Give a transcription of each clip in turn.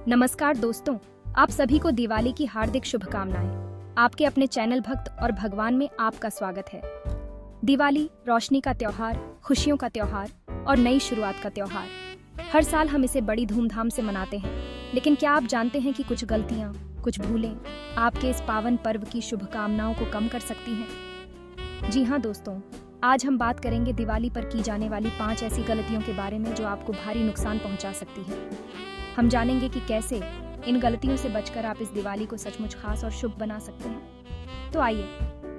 नमस्कार दोस्तों, आप सभी को दिवाली की हार्दिक शुभकामनाएं। आपके अपने चैनल भक्त और भगवान में आपका स्वागत है। दिवाली रोशनी का त्योहार, खुशियों का त्योहार और नई शुरुआत का त्योहार। हर साल हम इसे बड़ी धूमधाम से मनाते हैं, लेकिन क्या आप जानते हैं कि कुछ गलतियां, कुछ भूलें आपके इस पावन पर्व की शुभकामनाओं को कम कर सकती हैं? जी हाँ दोस्तों, आज हम बात करेंगे दिवाली पर की जाने वाली 5 ऐसी गलतियों के बारे में जो आपको भारी नुकसान पहुंचा सकती है। हम जानेंगे कि कैसे इन गलतियों से बचकर आप इस दिवाली को सचमुच खास और शुभ बना सकते हैं। तो आइए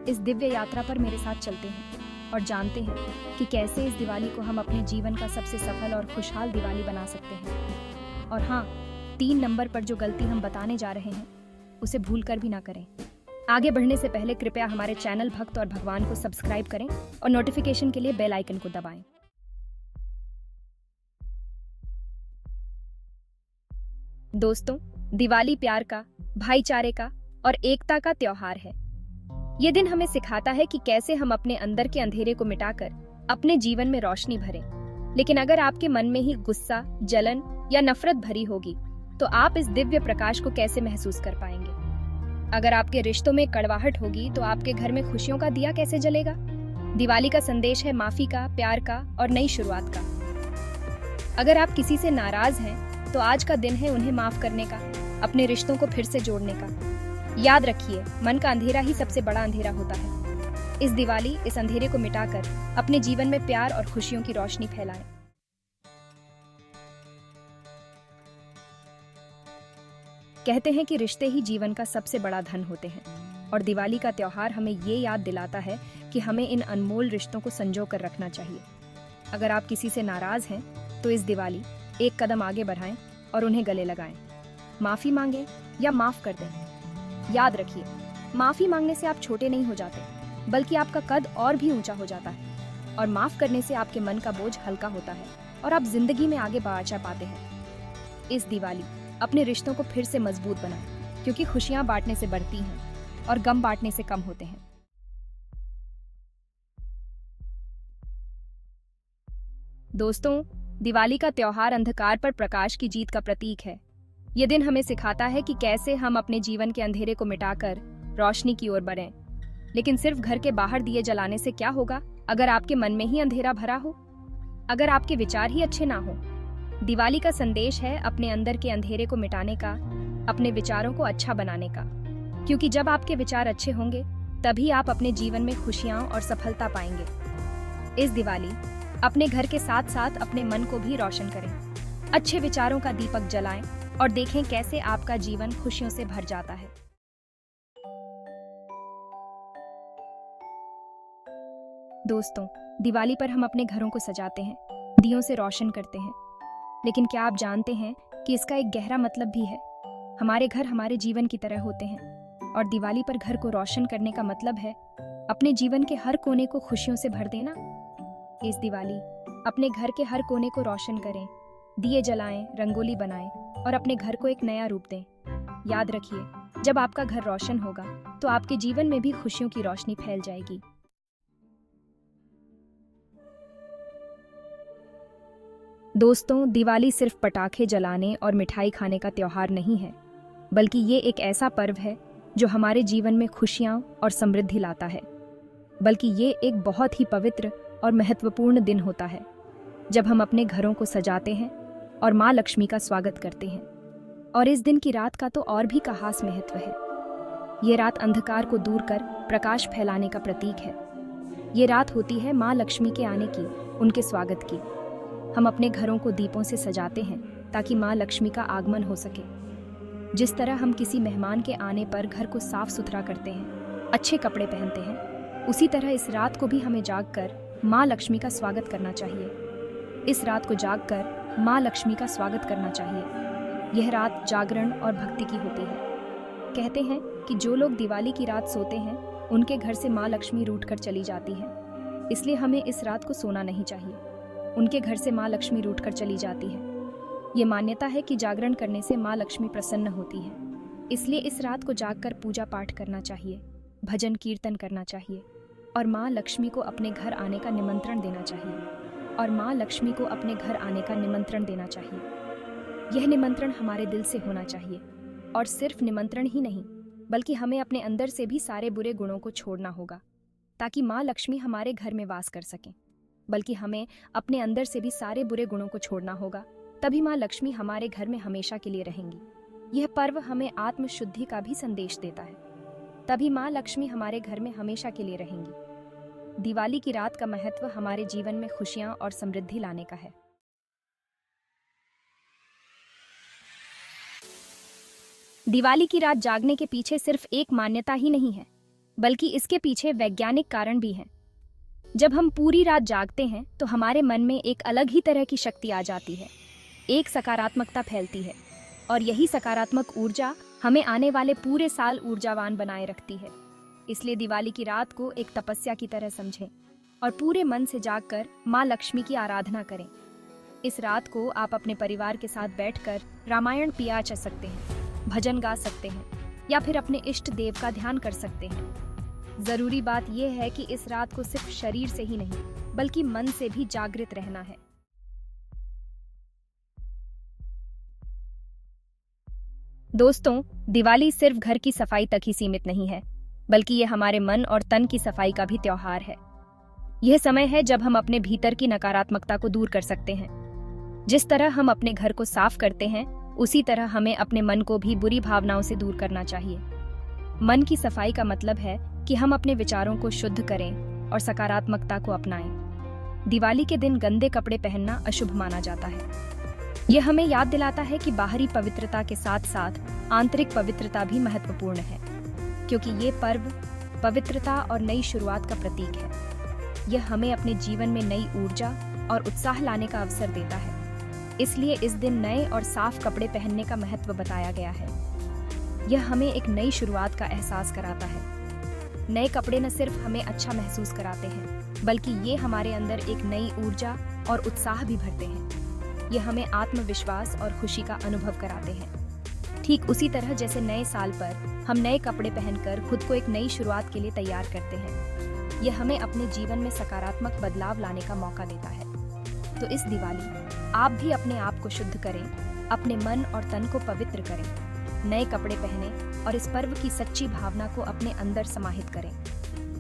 इस दिव्य यात्रा पर मेरे साथ चलते हैं और जानते हैं कि कैसे इस दिवाली को हम अपने जीवन का सबसे सफल और खुशहाल दिवाली बना सकते हैं। और हाँ, 3 नंबर पर जो गलती हम बताने जा रहे हैं उसे भूल कर भी ना करें। आगे बढ़ने से पहले कृपया हमारे चैनल भक्त और भगवान को सब्सक्राइब करें और नोटिफिकेशन के लिए बेल आइकन को दबाएं। दोस्तों, दिवाली प्यार का, भाईचारे का और एकता का त्योहार है। ये दिन हमें सिखाता है कि कैसे हम अपने अंदर के अंधेरे को मिटाकर अपने जीवन में रोशनी भरें। लेकिन अगर आपके मन में ही गुस्सा, जलन या नफरत भरी होगी, तो आप इस दिव्य प्रकाश को कैसे महसूस कर पाएंगे? अगर आपके रिश्तों में कड़वाहट होगी, तो आपके घर में खुशियों का दिया कैसे जलेगा? दिवाली का संदेश है माफी का, प्यार का और नई शुरुआत का। अगर आप किसी से नाराज हैं, तो आज का दिन है उन्हें माफ करने का, अपने रिश्तों को फिर से जोड़ने का। याद रखिए, मन का अंधेरा ही सबसे बड़ा अंधेरा होता है। इस दिवाली इस अंधेरे को मिटाकर अपने जीवन में प्यार और खुशियों की रोशनी फैलाएं। कहते हैं कि रिश्ते ही जीवन का सबसे बड़ा धन होते हैं, और दिवाली का त्योहार हमें ये याद दिलाता है कि हमें इन अनमोल रिश्तों को संजो कर रखना चाहिए। अगर आप किसी से नाराज हैं, तो इस दिवाली एक कदम आगे बढ़ाएं और उन्हें गले लगाएं। माफी मांगें या माफ कर दें। याद रखिए, माफी मांगने से आप छोटे नहीं हो जाते, बल्कि आपका कद और भी ऊंचा हो जाता है। और माफ करने से आपके मन का बोझ हल्का होता है और आप जिंदगी में आगे बढ़ पाते हैं। इस दिवाली अपने रिश्तों को फिर से मजबूत बनाएं, क्योंकि खुशियां बांटने से बढ़ती हैं और गम बांटने से कम होते हैं। दोस्तों, दिवाली का त्योहार अंधकार पर प्रकाश की जीत का प्रतीक है। ये दिन हमें सिखाता है कि कैसे हम अपने जीवन के अंधेरे को मिटाकर रोशनी की ओर बढ़ें। लेकिन सिर्फ घर के बाहर दिए जलाने से क्या होगा अगर आपके मन में ही अंधेरा भरा हो, अगर आपके विचार ही अच्छे ना हो? दिवाली का संदेश है अपने अंदर के अंधेरे को मिटाने का, अपने विचारों को अच्छा बनाने का। क्योंकि जब आपके विचार अच्छे होंगे, तभी आप अपने जीवन में खुशियां और सफलता पाएंगे। इस दिवाली अपने घर के साथ साथ अपने मन को भी रोशन करें। अच्छे विचारों का दीपक जलाएं और देखें कैसे आपका जीवन खुशियों से भर जाता है। दोस्तों, दिवाली पर हम अपने घरों को सजाते हैं, दियों से रोशन करते हैं। लेकिन क्या आप जानते हैं कि इसका एक गहरा मतलब भी है? हमारे घर हमारे जीवन की तरह होते हैं, और दिवाली पर घर को रोशन करने का मतलब है अपने जीवन के हर कोने को खुशियों से भर देना। इस दिवाली अपने घर के हर कोने को रोशन करें, दिए जलाएं, रंगोली बनाएं और अपने घर को एक नया रूप दें। याद रखिए, जब आपका घर रोशन होगा, तो आपके जीवन में भी खुशियों की रोशनी फैल जाएगी। दोस्तों, दिवाली सिर्फ पटाखे जलाने और मिठाई खाने का त्योहार नहीं है, बल्कि ये एक ऐसा पर्व है जो हमारे जीवन में खुशियां और समृद्धि लाता है। बल्कि ये एक बहुत ही पवित्र और महत्वपूर्ण दिन होता है, जब हम अपने घरों को सजाते हैं और माँ लक्ष्मी का स्वागत करते हैं। और इस दिन की रात का तो और भी खास महत्व है। ये रात अंधकार को दूर कर प्रकाश फैलाने का प्रतीक है। ये रात होती है माँ लक्ष्मी के आने की, उनके स्वागत की। हम अपने घरों को दीपों से सजाते हैं ताकि माँ लक्ष्मी का आगमन हो सके। जिस तरह हम किसी मेहमान के आने पर घर को साफ सुथरा करते हैं, अच्छे कपड़े पहनते हैं, उसी तरह इस रात को भी हमें जागकर माँ लक्ष्मी का स्वागत करना चाहिए। इस रात को जागकर माँ लक्ष्मी का स्वागत करना चाहिए। यह रात जागरण और भक्ति की होती है। कहते हैं कि जो लोग दिवाली की रात सोते हैं, उनके घर से माँ लक्ष्मी रूठ कर चली जाती है। इसलिए हमें इस रात को सोना नहीं चाहिए। उनके घर से माँ लक्ष्मी रूठ कर चली जाती है। ये मान्यता है कि जागरण करने से माँ लक्ष्मी प्रसन्न होती है। इसलिए इस रात को जागकर पूजा पाठ करना चाहिए, भजन कीर्तन करना चाहिए और माँ लक्ष्मी को अपने घर आने का निमंत्रण देना चाहिए। यह निमंत्रण हमारे दिल से होना चाहिए, और सिर्फ निमंत्रण ही नहीं, बल्कि हमें अपने अंदर से भी सारे बुरे गुणों को छोड़ना होगा, ताकि माँ लक्ष्मी हमारे घर में वास कर सकें। बल्कि हमें अपने अंदर से भी सारे बुरे गुणों को छोड़ना होगा, तभी माँ लक्ष्मी हमारे घर में हमेशा के लिए रहेंगी। यह पर्व हमें आत्मशुद्धि का भी संदेश देता है, तभी माँ लक्ष्मी हमारे घर में हमेशा के लिए रहेंगी। दिवाली की रात का महत्व हमारे जीवन में खुशियाँ और समृद्धि लाने का है। दिवाली की रात जागने के पीछे सिर्फ एक मान्यता ही नहीं है, बल्कि इसके पीछे वैज्ञानिक कारण भी हैं। जब हम पूरी रात जागते हैं तो हमारे मन में एक अलग ही तरह की शक्ति आ जाती है, एक सकारात्मकता फैलती है, और यही सकारात्मक ऊर्जा हमें आने वाले पूरे साल ऊर्जावान बनाए रखती है। इसलिए दिवाली की रात को एक तपस्या की तरह समझें और पूरे मन से जागकर माँ लक्ष्मी की आराधना करें। इस रात को आप अपने परिवार के साथ बैठकर रामायण पिया जा सकते हैं, भजन गा सकते हैं, या फिर अपने इष्ट देव का ध्यान कर सकते हैं। जरूरी बात यह है कि इस रात को सिर्फ शरीर से ही नहीं, बल्कि मन से भी जागृत रहना है। दोस्तों, दिवाली सिर्फ घर की सफाई तक ही सीमित नहीं है, बल्कि ये हमारे मन और तन की सफाई का भी त्योहार है। यह समय है जब हम अपने भीतर की नकारात्मकता को दूर कर सकते हैं। जिस तरह हम अपने घर को साफ करते हैं, उसी तरह हमें अपने मन को भी बुरी भावनाओं से दूर करना चाहिए। मन की सफाई का मतलब है कि हम अपने विचारों को शुद्ध करें और सकारात्मकता को अपनाएं। दिवाली के दिन गंदे कपड़े पहनना अशुभ माना जाता है। यह हमें याद दिलाता है कि बाहरी पवित्रता के साथ साथ आंतरिक पवित्रता भी महत्वपूर्ण है, क्योंकि ये पर्व पवित्रता और नई शुरुआत का प्रतीक है। यह हमें अपने जीवन में नई ऊर्जा और उत्साह लाने का अवसर देता है। इसलिए इस दिन नए और साफ कपड़े पहनने का महत्व बताया गया है। यह हमें एक नई शुरुआत का एहसास कराता है। नए कपड़े न सिर्फ हमें अच्छा महसूस कराते हैं, बल्कि ये हमारे अंदर एक नई ऊर्जा और उत्साह भी भरते हैं। यह हमें आत्मविश्वास और खुशी का अनुभव कराते हैं। ठीक उसी तरह जैसे नए साल पर हम नए कपड़े पहनकर खुद को एक नई शुरुआत के लिए तैयार करते हैं, यह हमें अपने जीवन में सकारात्मक बदलाव लाने का मौका देता है। तो इस दिवाली आप भी अपने आप को शुद्ध करें, अपने मन और तन को पवित्र करें, नए कपड़े पहनें और इस पर्व की सच्ची भावना को अपने अंदर समाहित करें।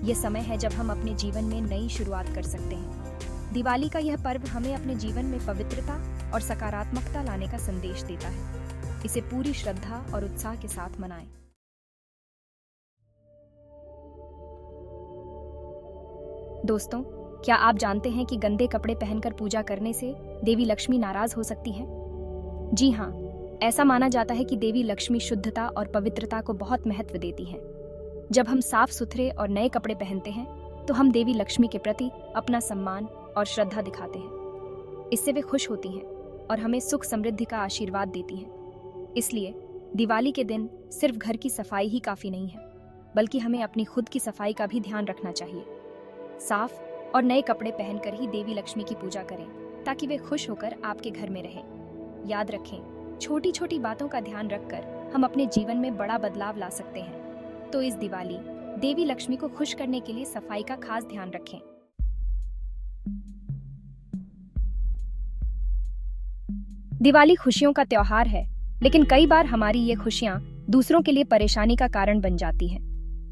यह समय है जब हम अपने जीवन में नई शुरुआत कर सकते हैं। दिवाली का यह पर्व हमें अपने जीवन में पवित्रता और सकारात्मकता लाने का संदेश देता है। इसे पूरी श्रद्धा और उत्साह के साथ मनाएं। दोस्तों, क्या आप जानते हैं कि गंदे कपड़े पहनकर पूजा करने से देवी लक्ष्मी नाराज हो सकती है? जी हाँ, ऐसा माना जाता है कि देवी लक्ष्मी शुद्धता और पवित्रता को बहुत महत्व देती हैं। जब हम साफ सुथरे और नए कपड़े पहनते हैं, तो हम देवी लक्ष्मी के प्रति अपना सम्मान और श्रद्धा दिखाते हैं। इससे वे खुश होती हैं और हमें सुख समृद्धि का आशीर्वाद देती हैं। इसलिए दिवाली के दिन सिर्फ घर की सफाई ही काफी नहीं है, बल्कि हमें अपनी खुद की सफाई का भी ध्यान रखना चाहिए। साफ और नए कपड़े पहनकर ही देवी लक्ष्मी की पूजा करें, ताकि वे खुश होकर आपके घर में रहें। याद रखें, छोटी छोटी बातों का ध्यान रखकर हम अपने जीवन में बड़ा बदलाव ला सकते हैं। तो इस दिवाली देवी लक्ष्मी को खुश करने के लिए सफाई का खास ध्यान रखें। दिवाली खुशियों का त्योहार है, लेकिन कई बार हमारी ये खुशियां दूसरों के लिए परेशानी का कारण बन जाती हैं।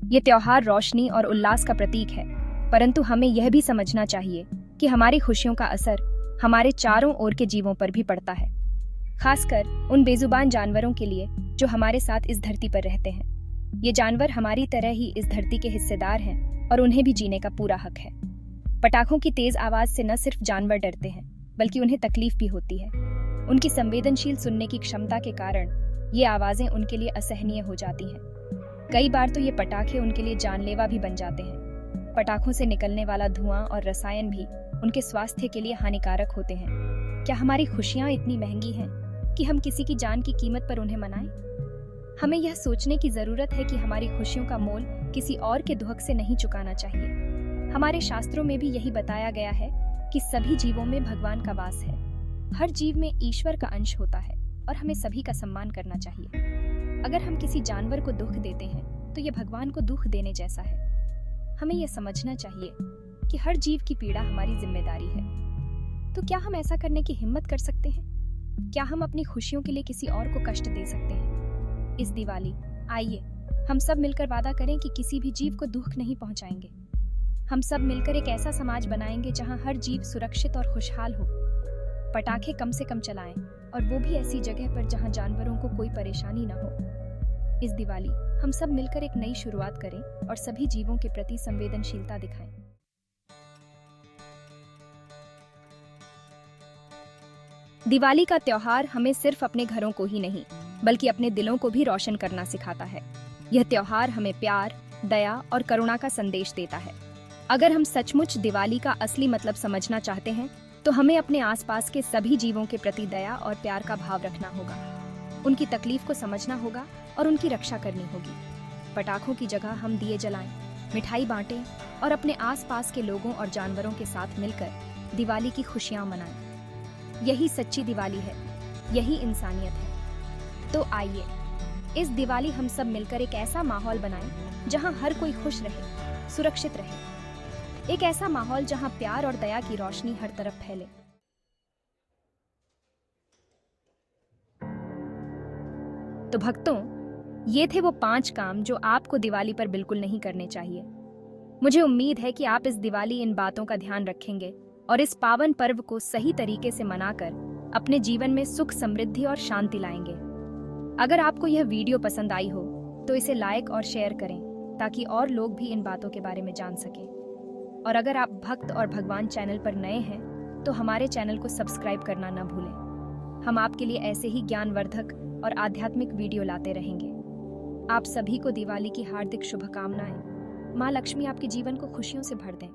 ये त्योहार रोशनी और उल्लास का प्रतीक है, परंतु हमें यह भी समझना चाहिए कि हमारी खुशियों का असर हमारे चारों ओर के जीवों पर भी पड़ता है, खासकर उन बेजुबान जानवरों के लिए जो हमारे साथ इस धरती पर रहते हैं। ये जानवर हमारी तरह ही इस धरती के हिस्सेदार हैं और उन्हें भी जीने का पूरा हक है। पटाखों की तेज आवाज से न सिर्फ जानवर डरते हैं, बल्कि उन्हें तकलीफ भी होती है। उनकी संवेदनशील सुनने की क्षमता के कारण ये आवाजें उनके लिए असहनीय हो जाती हैं। कई बार तो ये पटाखे उनके लिए जानलेवा भी बन जाते हैं। पटाखों से निकलने वाला धुआं और रसायन भी उनके स्वास्थ्य के लिए हानिकारक होते हैं। क्या हमारी खुशियां इतनी महंगी हैं कि हम किसी की जान की कीमत पर उन्हें मनाएं? हमें यह सोचने की जरूरत है कि हमारी खुशियों का मोल किसी और के दुहक से नहीं चुकाना चाहिए। हमारे शास्त्रों में भी यही बताया गया है कि सभी जीवों में भगवान का वास है। हर जीव में ईश्वर का अंश होता है और हमें सभी का सम्मान करना चाहिए। अगर हम किसी जानवर को दुख देते हैं, तो यह भगवान को दुख देने जैसा है। हमें यह समझना चाहिए कि हर जीव की पीड़ा हमारी जिम्मेदारी है। तो क्या हम ऐसा करने की हिम्मत कर सकते हैं? क्या हम अपनी खुशियों के लिए किसी और को कष्ट दे सकते हैं? इस दिवाली आइए हम सब मिलकर वादा करें कि किसी भी जीव को दुख नहीं पहुंचाएंगे। हम सब मिलकर एक ऐसा समाज बनाएंगे जहां हर जीव सुरक्षित और खुशहाल हो। पटाखे कम से कम चलाएं और वो भी ऐसी जगह पर जहां जानवरों को कोई परेशानी न हो। इस दिवाली हम सब मिलकर एक नई शुरुआत करें और सभी जीवों के प्रति संवेदनशीलता दिखाएं। दिवाली का त्योहार हमें सिर्फ अपने घरों को ही नहीं बल्कि अपने दिलों को भी रोशन करना सिखाता है। यह त्योहार हमें प्यार, दया और करुणा का संदेश देता है। अगर हम सचमुच दिवाली का असली मतलब समझना चाहते हैं तो हमें अपने आसपास के सभी जीवों के प्रति दया और प्यार का भाव रखना होगा। उनकी तकलीफ को समझना होगा और उनकी रक्षा करनी होगी। पटाखों की जगह हम दिए जलाएं, मिठाई बांटें और अपने आसपास के लोगों और जानवरों के साथ मिलकर दिवाली की खुशियां मनाएं। यही सच्ची दिवाली है, यही इंसानियत है। तो आइए इस दिवाली हम सब मिलकर एक ऐसा माहौल बनाएं जहां हर कोई खुश रहे, सुरक्षित रहे। एक ऐसा माहौल जहां प्यार और दया की रोशनी हर तरफ फैले। तो भक्तों, ये थे वो 5 काम जो आपको दिवाली पर बिल्कुल नहीं करने चाहिए। मुझे उम्मीद है कि आप इस दिवाली इन बातों का ध्यान रखेंगे और इस पावन पर्व को सही तरीके से मनाकर अपने जीवन में सुख, समृद्धि और शांति लाएंगे। अगर आपको यह वीडियो पसंद आई हो तो इसे लाइक और शेयर करें ताकि और लोग भी इन बातों के बारे में जान सकें। और अगर आप भक्त और भगवान चैनल पर नए हैं तो हमारे चैनल को सब्सक्राइब करना न भूलें। हम आपके लिए ऐसे ही ज्ञानवर्धक और आध्यात्मिक वीडियो लाते रहेंगे। आप सभी को दिवाली की हार्दिक शुभकामनाएं। माँ लक्ष्मी आपके जीवन को खुशियों से भर दें।